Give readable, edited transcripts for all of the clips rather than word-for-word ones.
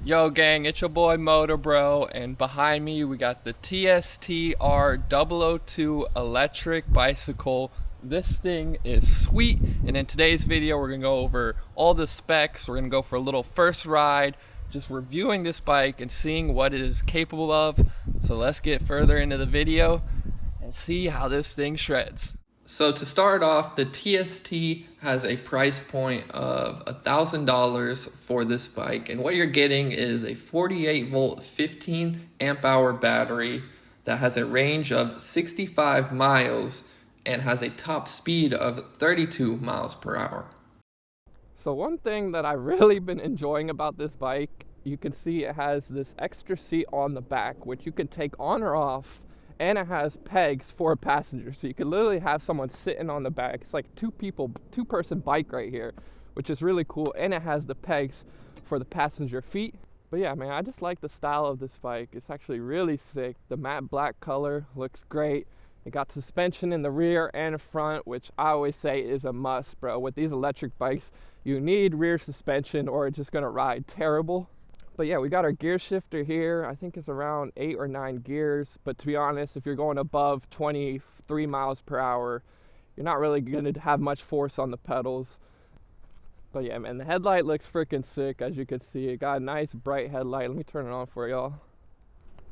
Yo gang, it's your boy Motor Bro, and behind me we got the TST R002 electric bicycle. This thing is sweet, and in today's video we're gonna go over all the specs. We're gonna go for a little first ride, just reviewing this bike and seeing what it is capable of. So let's get further into the video and see how this thing shreds. So to start off, the TST has a price point of $1,000 for this bike, and what you're getting is a 48 volt 15 amp hour battery that has a range of 65 miles and has a top speed of 32 miles per hour. So one thing that I've really been enjoying about this bike, you can see it has this extra seat on the back which you can take on or off, and it has pegs for a passenger, so you can literally have someone sitting on the back. It's like two-person bike right here, which is really cool, and it has the pegs for the passenger feet. But yeah, man, I just like the style of this bike. It's actually really sick. The matte black color looks great. It got suspension in the rear and front, which I always say is a must, bro. With these electric bikes, you need rear suspension or it's just gonna ride terrible. But yeah, we got our gear shifter here. I think it's around 8 or 9 gears. But to be honest, if you're going above 23 miles per hour, you're not really going to have much force on the pedals. But yeah, man, the headlight looks freaking sick, as you can see. It got a nice bright headlight. Let me turn it on for y'all.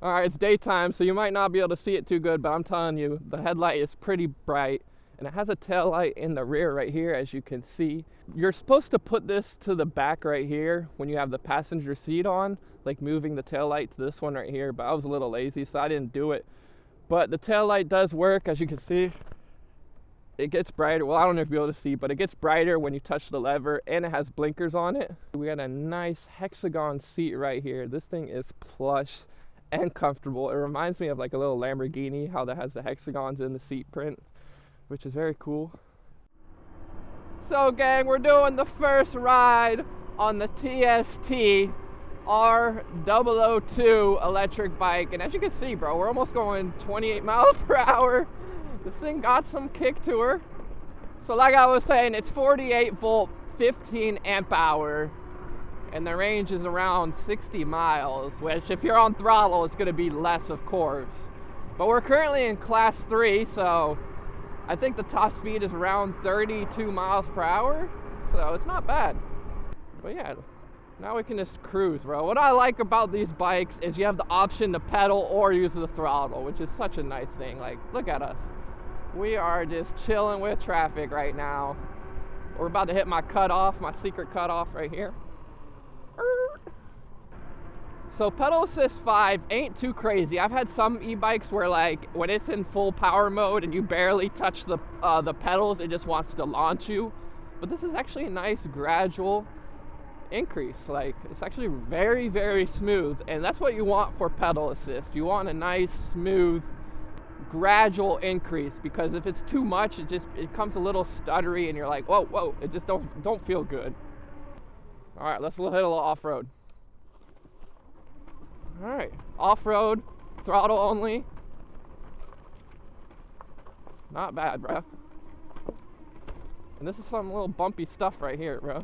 Alright, it's daytime, so you might not be able to see it too good, but I'm telling you, the headlight is pretty bright. And it has a tail light in the rear right here, as you can see. You're supposed to put this to the back right here when you have the passenger seat on, like moving the tail light to this one right here, but I was a little lazy, so I didn't do it. But the tail light does work, as you can see. It gets brighter. Well, I don't know if you'll be able to see, but it gets brighter when you touch the lever, and it has blinkers on it. We got a nice hexagon seat right here. This thing is plush and comfortable. It reminds me of like a little Lamborghini, how that has the hexagons in the seat print, which is very cool. So gang, we're doing the first ride on the TST R002 electric bike, and as you can see, bro, we're almost going 28 miles per hour. This thing got some kick to her. So like I was saying, it's 48 volt 15 amp hour, and the range is around 60 miles, which if you're on throttle it's going to be less, of course. But we're currently in class 3, so I think the top speed is around 32 miles per hour, so it's not bad. But yeah, now we can just cruise, bro. What I like about these bikes is you have the option to pedal or use the throttle, which is such a nice thing. Like, look at us. We are just chilling with traffic right now. We're about to hit my cutoff, my secret cutoff right here. So pedal assist 5 ain't too crazy. I've had some e-bikes where like when it's in full power mode and you barely touch the pedals, it just wants to launch you. But this is actually a nice gradual increase. Like, it's actually very, very smooth, and that's what you want for pedal assist. You want a nice, smooth, gradual increase, because if it's too much, it comes a little stuttery and you're like, whoa, it just don't feel good. All right, let's hit a little off-road. Alright, off-road, throttle only. Not bad, bro. And this is some little bumpy stuff right here, bro.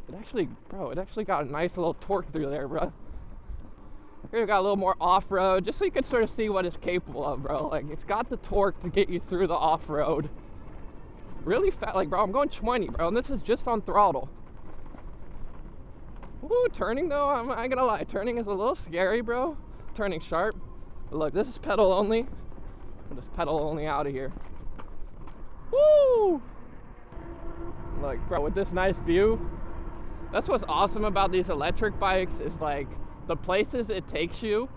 It actually got a nice little torque through there, bro. Here we got a little more off-road, just so you can sort of see what it's capable of, bro. Like, it's got the torque to get you through the off-road. Really fast, like, bro, I'm going 20, bro, and this is just on throttle. Ooh, turning though, I'm not gonna lie, turning is a little scary, bro. Turning sharp. But look, this is pedal only. I'll just pedal only out of here. Woo! Look, bro, with this nice view. That's what's awesome about these electric bikes, is like the places it takes you,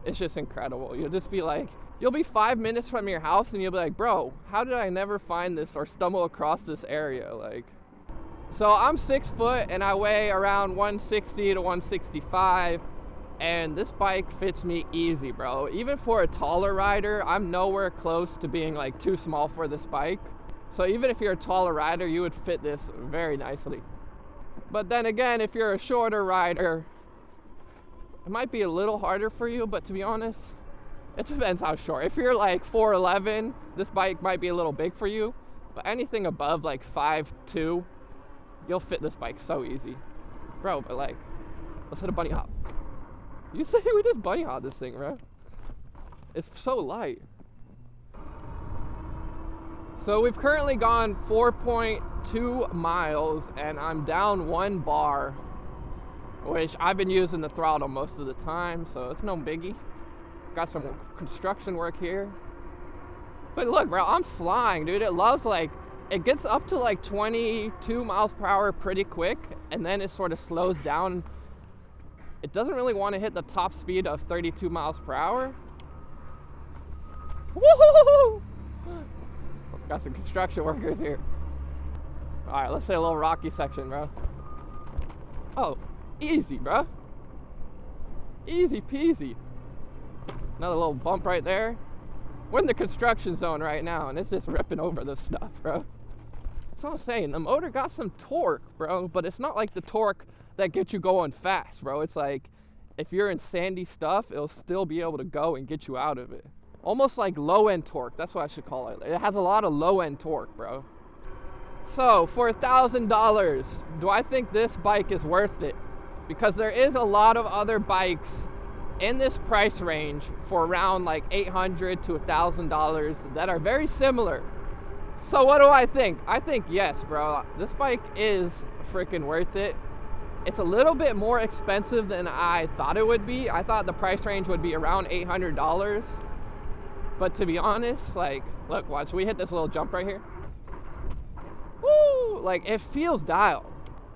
it's just incredible. You'll just be like, you'll be 5 minutes from your house and you'll be like, bro, how did I never find this or stumble across this area? Like, so I'm 6 foot and I weigh around 160 to 165, and this bike fits me easy, bro. Even for a taller rider, I'm nowhere close to being like too small for this bike. So even if you're a taller rider, you would fit this very nicely. But then again, if you're a shorter rider, it might be a little harder for you, but to be honest, it depends how short. If you're like 4'11", this bike might be a little big for you, but anything above like 5'2", you'll fit this bike so easy. Bro, but like, let's hit a bunny hop. You say we just bunny hop this thing, bro. It's so light. So we've currently gone 4.2 miles and I'm down 1 bar, which I've been using the throttle most of the time, so it's no biggie. Got some construction work here. But look, bro, I'm flying, dude. It loves, like, it gets up to like 22 miles per hour pretty quick, and then it sort of slows down. It doesn't really want to hit the top speed of 32 miles per hour. Woohoo! Got some construction workers here. All right, let's say a little rocky section, bro. Oh, easy, bro. Easy peasy. Another little bump right there. We're in the construction zone right now, and it's just ripping over this stuff, bro. That's what I'm saying. The motor got some torque, bro, but it's not like the torque that gets you going fast, bro. It's like if you're in sandy stuff, it'll still be able to go and get you out of it. Almost like low-end torque. That's what I should call it. It has a lot of low-end torque, bro. So for $1,000, do I think this bike is worth it? Because there is a lot of other bikes in this price range for around like $800 to $1,000 that are very similar. So what do I think? I think yes, bro. This bike is freaking worth it. It's a little bit more expensive than I thought it would be. I thought the price range would be around $800. But to be honest, like, look, watch, we hit this little jump right here. Woo! Like, it feels dialed.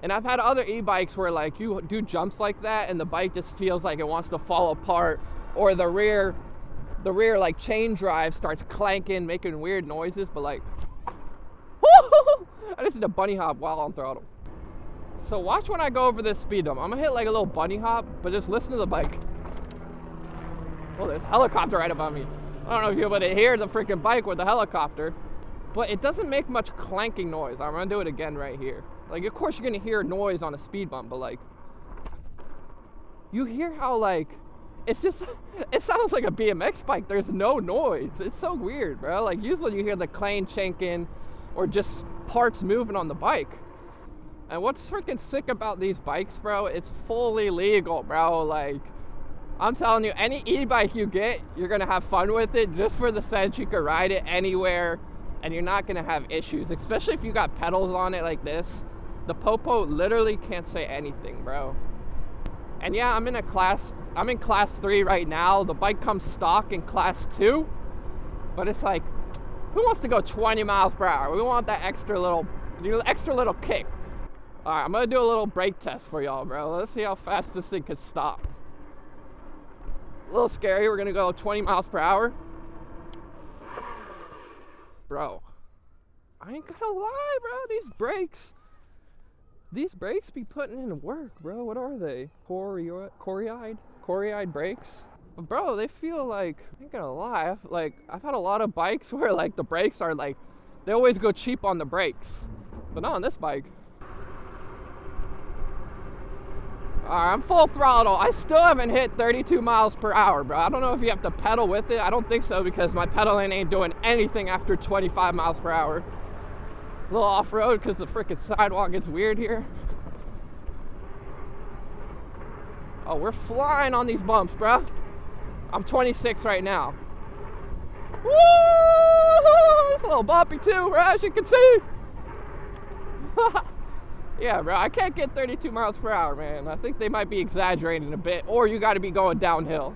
And I've had other e-bikes where, like, you do jumps like that and the bike just feels like it wants to fall apart, or the rear like chain drive starts clanking, making weird noises. But like, woo! I just did a bunny hop while on throttle. So watch when I go over this speed bump. I'm gonna hit like a little bunny hop, but just listen to the bike. Oh, there's a helicopter right above me. I don't know if you're able to hear the freaking bike with the helicopter, but it doesn't make much clanking noise. I'm gonna do it again right here. Like, of course you're gonna hear noise on a speed bump, but like, you hear how, like, it's just, it sounds like a BMX bike. There's no noise. It's so weird, bro. Like, usually you hear the chain chinking or just parts moving on the bike. And what's freaking sick about these bikes, bro, it's fully legal, bro. Like, I'm telling you, any e-bike you get, you're gonna have fun with it, just for the sense you can ride it anywhere and you're not gonna have issues, especially if you got pedals on it like this. The popo literally can't say anything, bro. And yeah, I'm in class 3 right now. The bike comes stock in class 2, but it's like, who wants to go 20 miles per hour? We want that extra little kick. All right, I'm gonna do a little brake test for y'all, bro. Let's see how fast this thing can stop. A little scary. We're gonna go 20 miles per hour. Bro, I ain't gonna lie, bro. These brakes be putting in work, bro. What are they? Coriide brakes? But bro, they feel like, I ain't gonna lie, I've had a lot of bikes where like the brakes are like, they always go cheap on the brakes, but not on this bike. Alright, I'm full throttle. I still haven't hit 32 miles per hour, bro. I don't know if you have to pedal with it. I don't think so, because my pedaling ain't doing anything after 25 miles per hour. A little off-road because the freaking sidewalk gets weird here. Oh, we're flying on these bumps, bro. I'm 26 right now. Woo! It's a little bumpy too, bro, as you can see. Yeah, bro, I can't get 32 miles per hour, man. I think they might be exaggerating a bit, or you got to be going downhill.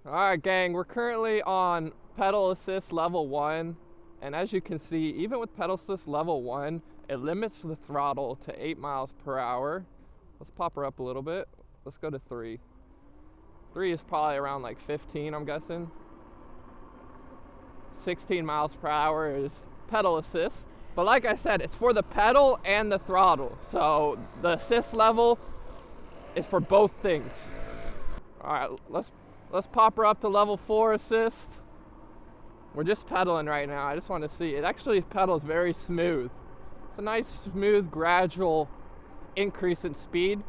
All right, gang, we're currently on pedal assist level 1, and as you can see, even with pedal assist level 1, it limits the throttle to 8 miles per hour. Let's pop her up a little bit. Let's go to 3. 3 is probably around like 15, I'm guessing. 16 miles per hour is pedal assist. But like I said, it's for the pedal and the throttle. So the assist level is for both things. All right, let's pop her up to level 4 assist. We're just pedaling right now. I just want to see. It actually pedals very smooth. It's a nice, smooth, gradual increase in speed.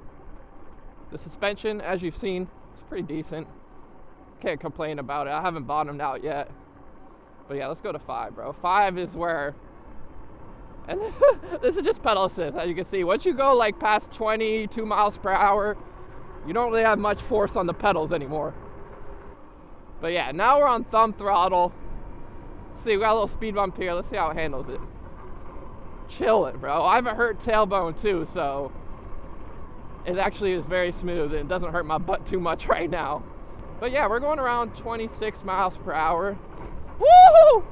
The suspension, as you've seen, is pretty decent. Can't complain about it. I haven't bottomed out yet. But yeah, let's go to 5, bro. 5 is where... And this is just pedal assist, as you can see. Once you go like past 22 miles per hour, You don't really have much force on the pedals anymore. But yeah, now we're on thumb throttle. See, we got a little speed bump here. Let's see how it handles it. Chilling, bro. I have a hurt tailbone too, so it actually is very smooth and it doesn't hurt my butt too much right now. But yeah, we're going around 26 miles per hour. Woo!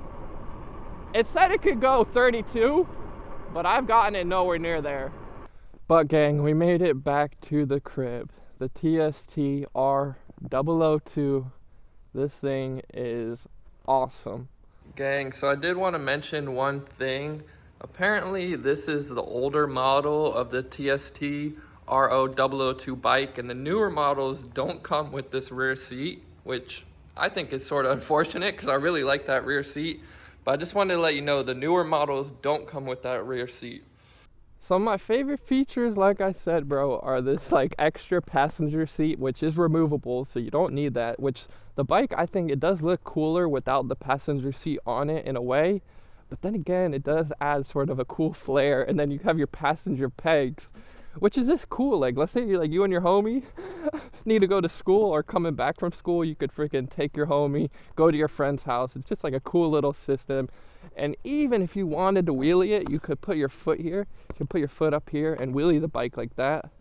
It said it could go 32, but I've gotten it nowhere near there. But gang, we made it back to the crib. The TST R002. This thing is awesome. Gang, so I did want to mention one thing. Apparently this is the older model of the TST R002 bike, and the newer models don't come with this rear seat, which I think is sort of unfortunate because I really like that rear seat. But I just wanted to let you know the newer models don't come with that rear seat. So my favorite features, like I said, bro, are this like extra passenger seat, which is removable, so you don't need that. Which the bike, I think it does look cooler without the passenger seat on it in a way. But then again, it does add sort of a cool flair, and then you have your passenger pegs, which is just cool. Like, let's say you and your homie need to go to school or coming back from school, you could freaking take your homie, go to your friend's house. It's just like a cool little system. And even if you wanted to wheelie it, you could put your foot here, you could put your foot up here and wheelie the bike like that.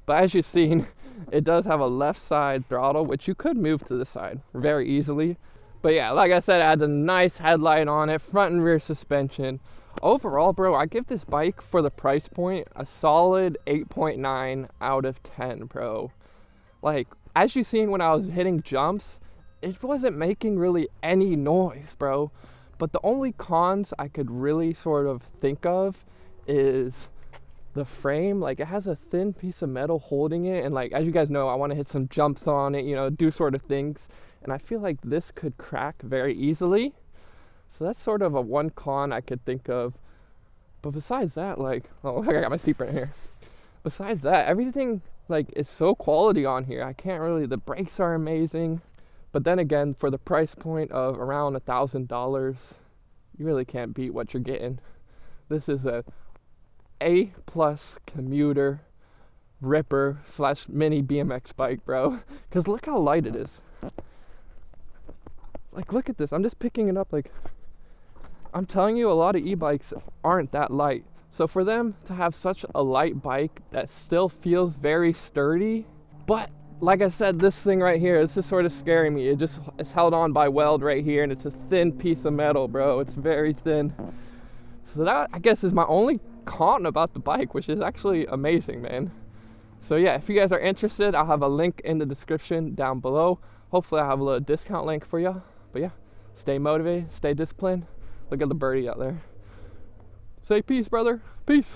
But as you've seen, it does have a left side throttle, which you could move to the side very easily. But yeah, like I said, it adds a nice headlight on it, front and rear suspension. Overall, bro, I give this bike, for the price point, a solid 8.9 out of 10, bro. Like, as you seen when I was hitting jumps, it wasn't making really any noise, bro. But the only cons I could really sort of think of is the frame. Like, it has a thin piece of metal holding it, and like, as you guys know, I want to hit some jumps on it, you know, do sort of things. And I feel like this could crack very easily. So that's sort of a one con I could think of. But besides that, like, oh, I got my seat right here. Besides that, everything, like, is so quality on here. I can't really, the brakes are amazing. But then again, for the price point of around $1,000, you really can't beat what you're getting. This is a A+ commuter ripper / mini BMX bike, bro. Because look how light it is. Like, look at this. I'm just picking it up. Like, I'm telling you, a lot of e-bikes aren't that light. So for them to have such a light bike that still feels very sturdy, but like I said, this thing right here is just sort of scaring me. It's held on by weld right here, and it's a thin piece of metal, bro. It's very thin. So that, I guess, is my only con about the bike, which is actually amazing, man. So yeah, if you guys are interested, I'll have a link in the description down below. Hopefully I'll have a little discount link for you. But yeah, stay motivated, stay disciplined. Look at the birdie out there. Say peace, brother. Peace.